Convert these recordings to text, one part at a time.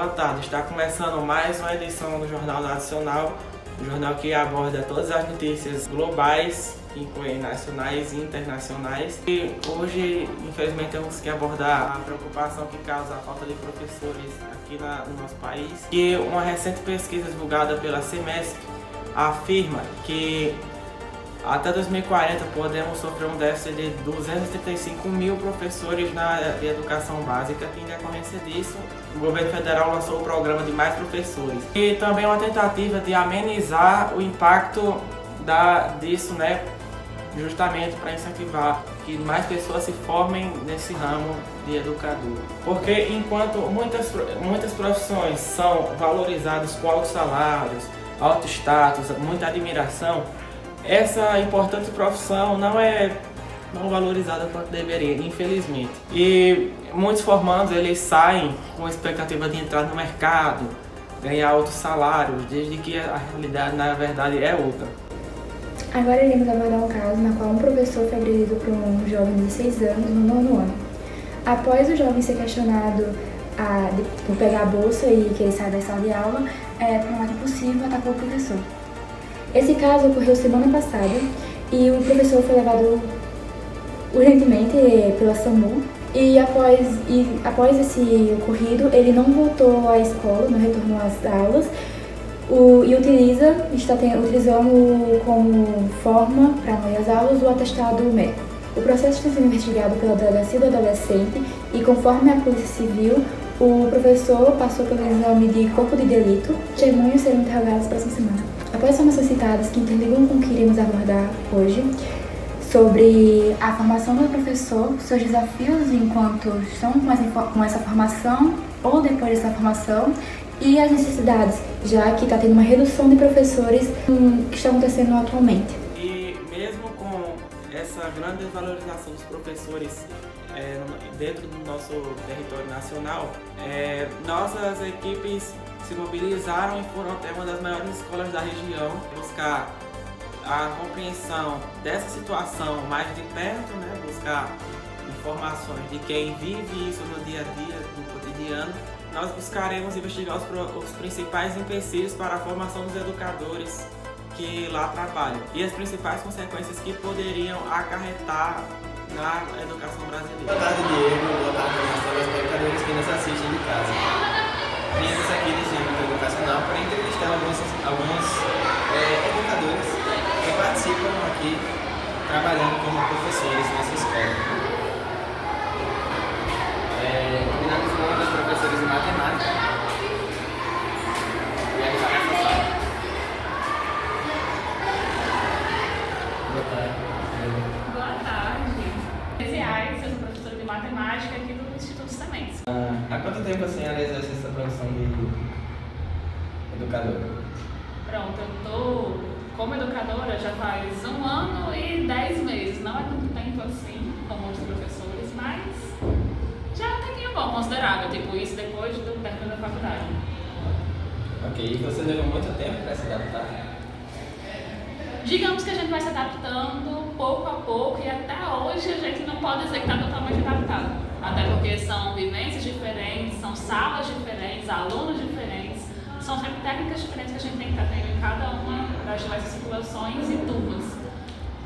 Boa tarde, está começando mais uma edição do Jornal Nacional, um jornal que aborda todas as notícias globais, que incluem nacionais e internacionais. E hoje, infelizmente, temos que abordar a preocupação que causa a falta de professores aqui no nosso país. E uma recente pesquisa divulgada pela CEMESP afirma que até 2040 podemos sofrer um déficit de 235 mil professores na área de educação básica. Em decorrência disso, o governo federal lançou o programa de Mais Professores. E também uma tentativa de amenizar o impacto disso, né, justamente para incentivar que mais pessoas se formem nesse ramo de educador. Porque enquanto muitas profissões são valorizadas com altos salários, alto status, muita admiração, essa importante profissão não é valorizada quanto deveria, infelizmente. E muitos formandos eles saem com a expectativa de entrar no mercado, ganhar altos salários, desde que a realidade na verdade é outra. Agora iremos abordar um caso na qual um professor foi agredido por um jovem de 16 anos no 9º ano. Após o jovem ser questionado por pegar a bolsa e que ele sai da sala de aula, por um ato impossível, atacou o professor. Esse caso ocorreu semana passada e o professor foi levado urgentemente pela SAMU e após esse ocorrido ele não voltou à escola, não retornou às aulas está utilizando como forma para não ir às aulas o atestado médico. O processo está sendo investigado pela Delegacia do Adolescente e, conforme a Polícia Civil, o professor passou pelo exame de corpo de delito. Testemunhos serão interrogados para essa semana. Após as informações citadas que interligam com o que iremos abordar hoje, sobre a formação do professor, seus desafios enquanto estão com essa formação ou depois dessa formação, e as necessidades, já que está tendo uma redução de professores que está acontecendo atualmente. E mesmo com essa grande desvalorização dos professores dentro do nosso território nacional, nossas equipes se mobilizaram e foram até uma das maiores escolas da região buscar a compreensão dessa situação mais de perto, né? Buscar informações de quem vive isso no dia a dia, no cotidiano. Nós buscaremos investigar os principais empecilhos para a formação dos educadores que lá trabalham e as principais consequências que poderiam acarretar na educação brasileira. Boa tarde, Diego. Boa tarde aos telespectadores que nos assistem de casa. Viemos aqui desse âmbito educacional para entrevistar alguns educadores que participam aqui trabalhando como professores nessa escola. Combinamos com uma das professoras de matemática e a gente vai nessa sala. Boa tarde. Boa tarde. Eu sou professora de matemática aqui do Instituto Sementes. Há quanto tempo a senhora exerce essa profissão de educadora? Pronto, eu estou como educadora já faz 1 ano e 10 meses. Não é tanto tempo assim como outros professores, mas já é um tempinho bom, considerável. Tipo, isso depois do término da faculdade. Ok, e você levou muito tempo para se adaptar? Digamos que a gente vai se adaptando pouco a pouco e até hoje a gente não pode dizer que está totalmente adaptado. Até porque são vivências diferentes, são salas diferentes, alunos diferentes, são sempre técnicas diferentes que a gente tem que estar tendo em cada uma das diversas situações e turmas.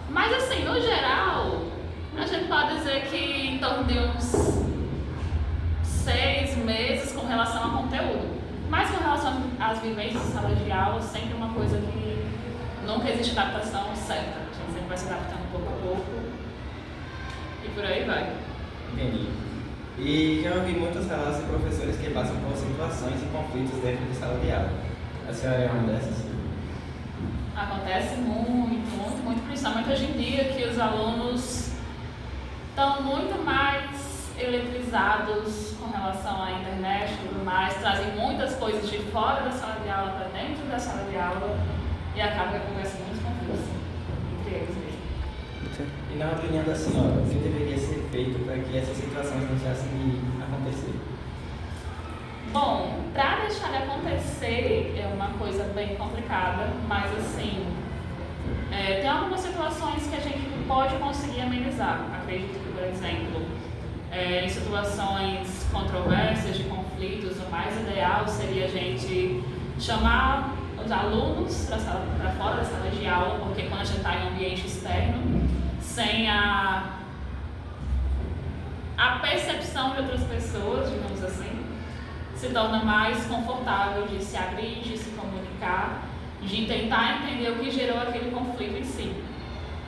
Mas assim, no geral, a gente pode dizer que em torno de uns 6 meses com relação ao conteúdo. Mas com relação às vivências em sala de aula, sempre uma coisa que nunca existe adaptação certa. A gente sempre vai se adaptando pouco a pouco e por aí vai. Entendi. E já ouvi muitos relatos de professores que passam por situações e conflitos dentro de sala de aula. A senhora é uma dessas? Acontece muito, principalmente hoje em dia que os alunos estão muito mais eletrizados com relação à internet e tudo mais, trazem muitas coisas de fora da sala de aula para dentro da sala de aula e acaba que acontecem muitos conflitos entre eles mesmo. E na opinião da senhora, o que deveria ser feito para que essas situações deixassem de acontecer? Bom, para deixar de acontecer é uma coisa bem complicada, mas assim, tem algumas situações que a gente pode conseguir amenizar. Acredito que, por exemplo, em situações controversas, de conflito, conflitos, o mais ideal seria a gente chamar os alunos para fora da sala de aula, porque quando a gente está em um ambiente externo, sem a percepção de outras pessoas, digamos assim, se torna mais confortável de se abrir, de se comunicar, de tentar entender o que gerou aquele conflito em si.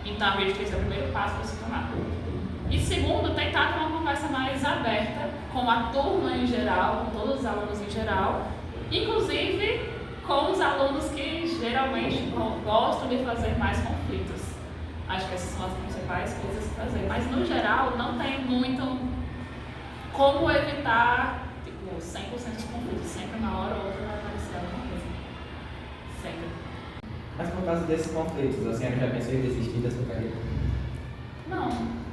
Então, a gente esse é o primeiro passo para se tomar. E segundo, tentar ter uma conversa mais aberta com a turma em geral, com todos os alunos em geral, inclusive com os alunos que geralmente gostam de fazer mais conflitos. Acho que essas são as principais coisas a fazer. Mas, no geral, não tem muito como evitar 100% dos conflitos. Sempre uma hora ou outra vai aparecer alguma coisa. Sempre. Mas por causa desses conflitos, a senhora já pensou em desistir da sua carreira? Não,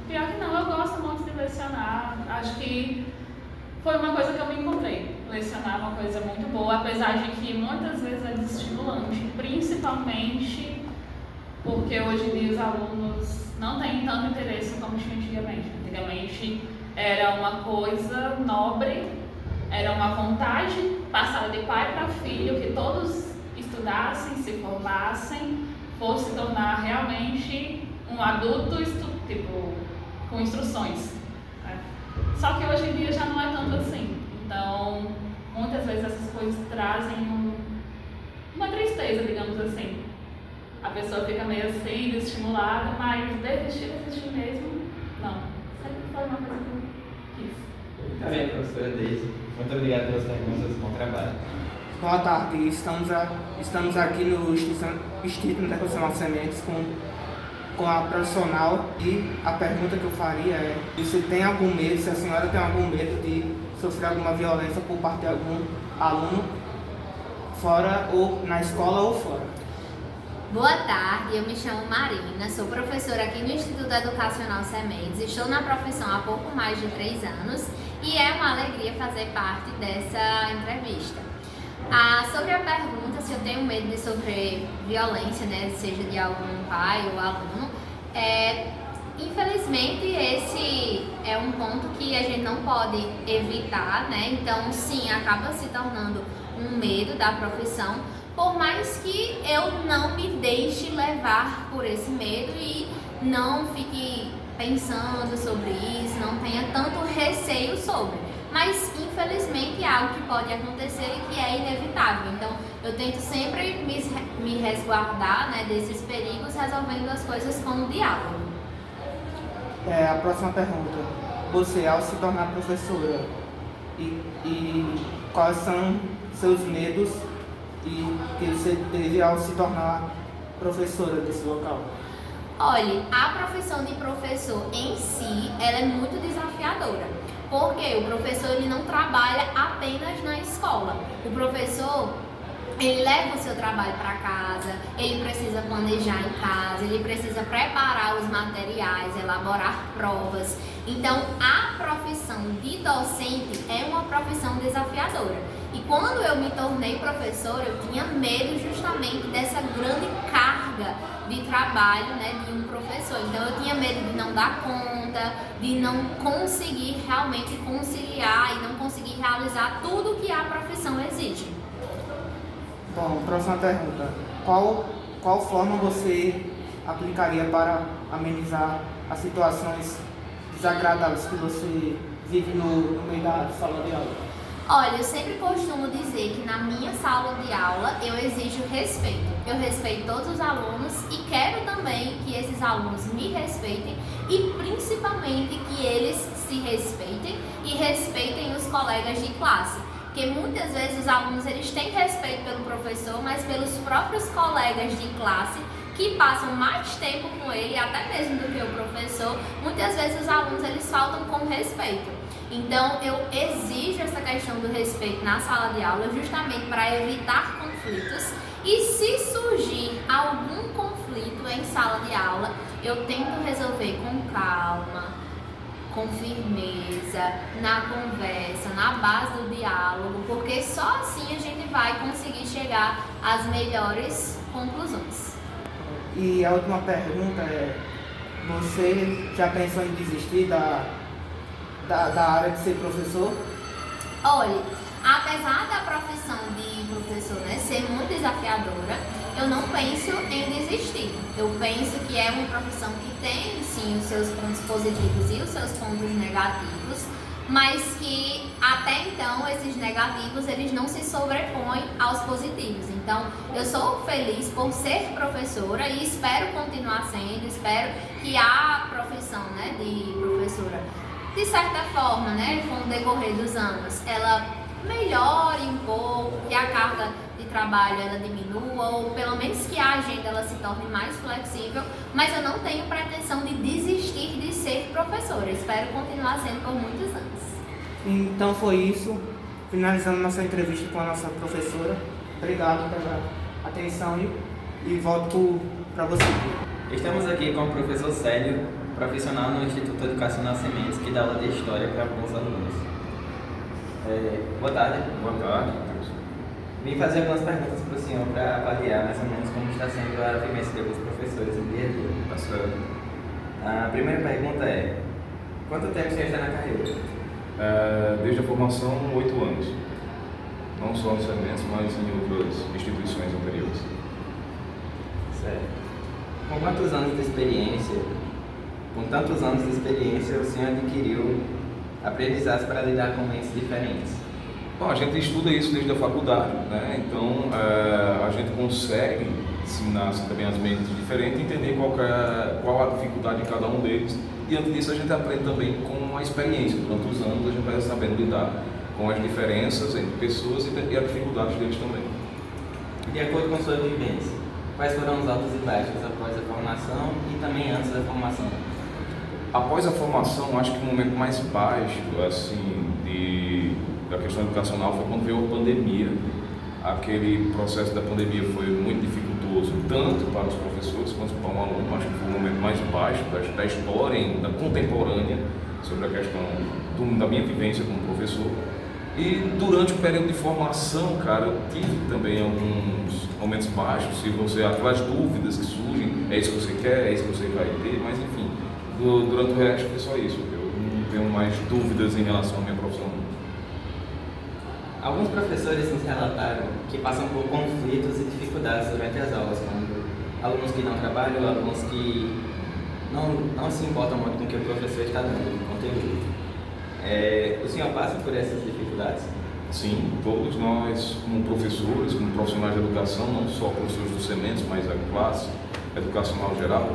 pior que não. Eu gosto muito de lecionar. Acho que foi uma coisa que eu me encontrei. Lecionar é uma coisa muito boa, apesar de que muitas vezes é desestimulante, principalmente porque hoje em dia os alunos não têm tanto interesse como tinha antigamente. Antigamente era uma coisa nobre, era uma vontade passada de pai para filho, que todos estudassem, se formassem, fosse tornar realmente um adulto com instruções. Né? Só que hoje em dia já não é tanto assim. Então, muitas vezes essas coisas trazem uma tristeza, digamos assim. A pessoa fica meio assim, desestimulada, mas desistir mesmo, não. Sempre foi uma coisa que eu quis. Tá bem, professora Deise. Muito obrigado pelas perguntas, bom trabalho. Boa tarde, estamos aqui no Instituto Interprofissional Sementes com a profissional, e a pergunta que eu faria é: se tem algum medo, se a senhora tem algum medo de sofrer alguma violência por parte de algum aluno, fora ou na escola ou fora? Boa tarde, eu me chamo Marina, sou professora aqui no Instituto Educacional Sementes, estou na profissão há pouco mais de 3 anos e é uma alegria fazer parte dessa entrevista. Sobre a pergunta se eu tenho medo de sofrer violência, né, seja de algum pai ou aluno, infelizmente esse é um ponto que a gente não pode evitar, né? Então sim, acaba se tornando um medo da profissão, por mais que eu não me deixe levar por esse medo e não fique pensando sobre isso, não tenha tanto receio sobre. Mas infelizmente é algo que pode acontecer e que é inevitável. Então eu tento sempre me resguardar, né, desses perigos, resolvendo as coisas com o diálogo. A próxima pergunta: você, ao se tornar professora, e quais são seus medos e que você teve ao se tornar professora desse local? Olha, a profissão de professor em si, ela é muito desafiadora, porque o professor ele não trabalha apenas na escola. O professor, ele leva o seu trabalho para casa, ele precisa planejar em casa, ele precisa preparar os materiais, elaborar provas. Então, a profissão de docente é uma profissão desafiadora. E quando eu me tornei professora, eu tinha medo justamente dessa grande carga de trabalho, né, de um professor. Então, eu tinha medo de não dar conta, de não conseguir realmente conciliar e não conseguir realizar tudo que a profissão exige. Bom, próxima pergunta: qual forma você aplicaria para amenizar as situações desagradáveis que você vive no meio da sala de aula? Olha, eu sempre costumo dizer que na minha sala de aula eu exijo respeito. Eu respeito todos os alunos e quero também que esses alunos me respeitem e principalmente que eles se respeitem e respeitem os colegas de classe. Porque muitas vezes os alunos eles têm respeito pelo professor, mas pelos próprios colegas de classe que passam mais tempo com ele, até mesmo do que o professor, muitas vezes os alunos eles faltam com respeito. Então eu exijo essa questão do respeito na sala de aula justamente para evitar conflitos, e se surgir algum conflito em sala de aula, eu tento resolver com calma, com firmeza, na conversa, na base do diálogo, porque só assim a gente vai conseguir chegar às melhores conclusões. E a última pergunta é: você já pensou em desistir da área de ser professor? Olha, Apesar da profissão de professor, né, ser muito desafiadora, eu não penso em desistir. Eu penso que é uma profissão que tem, sim, os seus pontos positivos e os seus pontos negativos, mas que até então esses negativos eles não se sobrepõem aos positivos. Então eu sou feliz por ser professora e espero continuar sendo, espero que a profissão, né, de professora, de certa forma, né, com o decorrer dos anos, ela melhore um pouco, que a carga de trabalho ela diminua, ou pelo menos que a agenda ela se torne mais flexível, mas eu não tenho pretensão de desistir de ser professora, espero continuar sendo por muitos anos. Então foi isso, finalizando nossa entrevista com a nossa professora. Obrigado pela atenção e volto para você. Estamos aqui com o professor Célio, profissional no Instituto Educacional Sementes, que dá aula de História para alguns alunos. Boa tarde. Boa tarde. Vim fazer algumas perguntas para o senhor para avaliar mais ou menos como está sendo a vivência de alguns professores no dia a dia. Tá certo. A primeira pergunta é: quanto tempo o senhor está na carreira? Desde a formação, 8 anos. Não só no Sementes, mas em outras instituições anteriores. Certo. Com quantos anos de experiência, com tantos anos de experiência, o senhor adquiriu aprendizados para lidar com mentes diferentes? Bom, a gente estuda isso desde a faculdade, né? Então a gente consegue ensinar também as mentes diferentes e entender qual a dificuldade de cada um deles. E antes disso a gente aprende também com a experiência. Durante os anos a gente vai sabendo lidar com as diferenças entre pessoas e as dificuldades deles também. De acordo com sua vivência, quais foram os altos e baixos após a formação e também antes da formação? Após a formação, acho que o momento mais baixo assim, da questão educacional foi quando veio a pandemia. Aquele processo da pandemia foi muito dificultoso, tanto para os professores quanto para o aluno. Acho que foi o momento mais baixo da história ainda contemporânea sobre a questão da minha vivência como professor. E durante o período de formação, cara, eu tive também alguns momentos baixos, se você, aquelas dúvidas que surgem, é isso que você quer, é isso que você vai ter, mas enfim, durante o resto foi só isso. Eu não tenho mais dúvidas em relação à minha profissão. Alguns professores nos relataram que passam por conflitos e dificuldades durante as aulas, como alunos que não trabalham, alunos que não se importam muito com o que o professor está dando de conteúdo. O senhor passa por essas dificuldades? Sim, todos nós, como professores, como profissionais de educação, não só professores do Sementes, mas a classe educacional geral,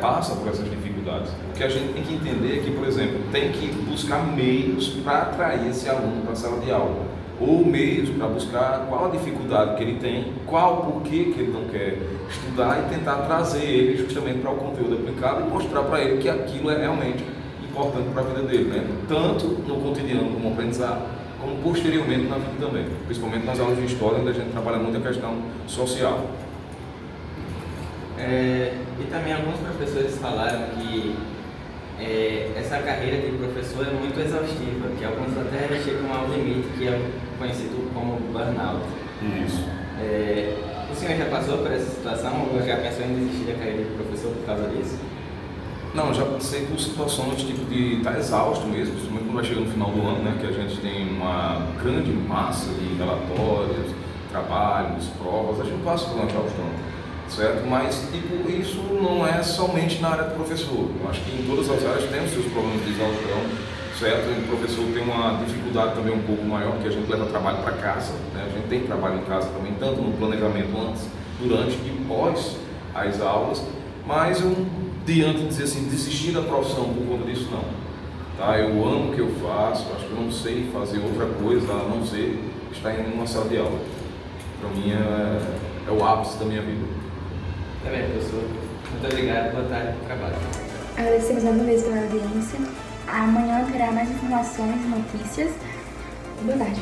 passa por essas dificuldades. O que a gente tem que entender é que, por exemplo, tem que buscar meios para atrair esse aluno para a sala de aula, ou meios para buscar qual a dificuldade que ele tem, qual o porquê que ele não quer estudar e tentar trazer ele justamente para o conteúdo aplicado e mostrar para ele que aquilo é realmente importante para a vida dele, né? Tanto no cotidiano como aprendizado, como posteriormente na vida também, principalmente nas aulas de história, onde a gente trabalha muito a questão social. E também alguns professores falaram que essa carreira de professor é muito exaustiva, que alguns até chegam ao limite, que é conhecido como burnout. Isso. O senhor já passou por essa situação ou já pensou em desistir da carreira de professor por causa disso? Não, já passei por situações tipo de estar exausto mesmo, principalmente quando vai chegar no final do ano, né, que a gente tem uma grande massa de relatórios, trabalhos, provas, a gente passa por uma exaustão, certo? Mas tipo, isso não é somente na área do professor. Eu acho que em todas as áreas tem os seus problemas de exaustão, certo? O professor tem uma dificuldade também um pouco maior, porque a gente leva trabalho para casa, né? A gente tem trabalho em casa também, tanto no planejamento antes, durante e pós as aulas, mas eu diante de dizer assim, desistir da profissão por conta disso, não. Tá? Eu amo o que eu faço, acho que eu não sei fazer outra coisa a não ser estar em uma sala de aula. Para mim é o ápice da minha vida. Tá bem, professor. Muito obrigado, boa tarde, bom trabalho. Agradecemos mais uma vez pela audiência. Amanhã terá mais informações e notícias. Boa tarde.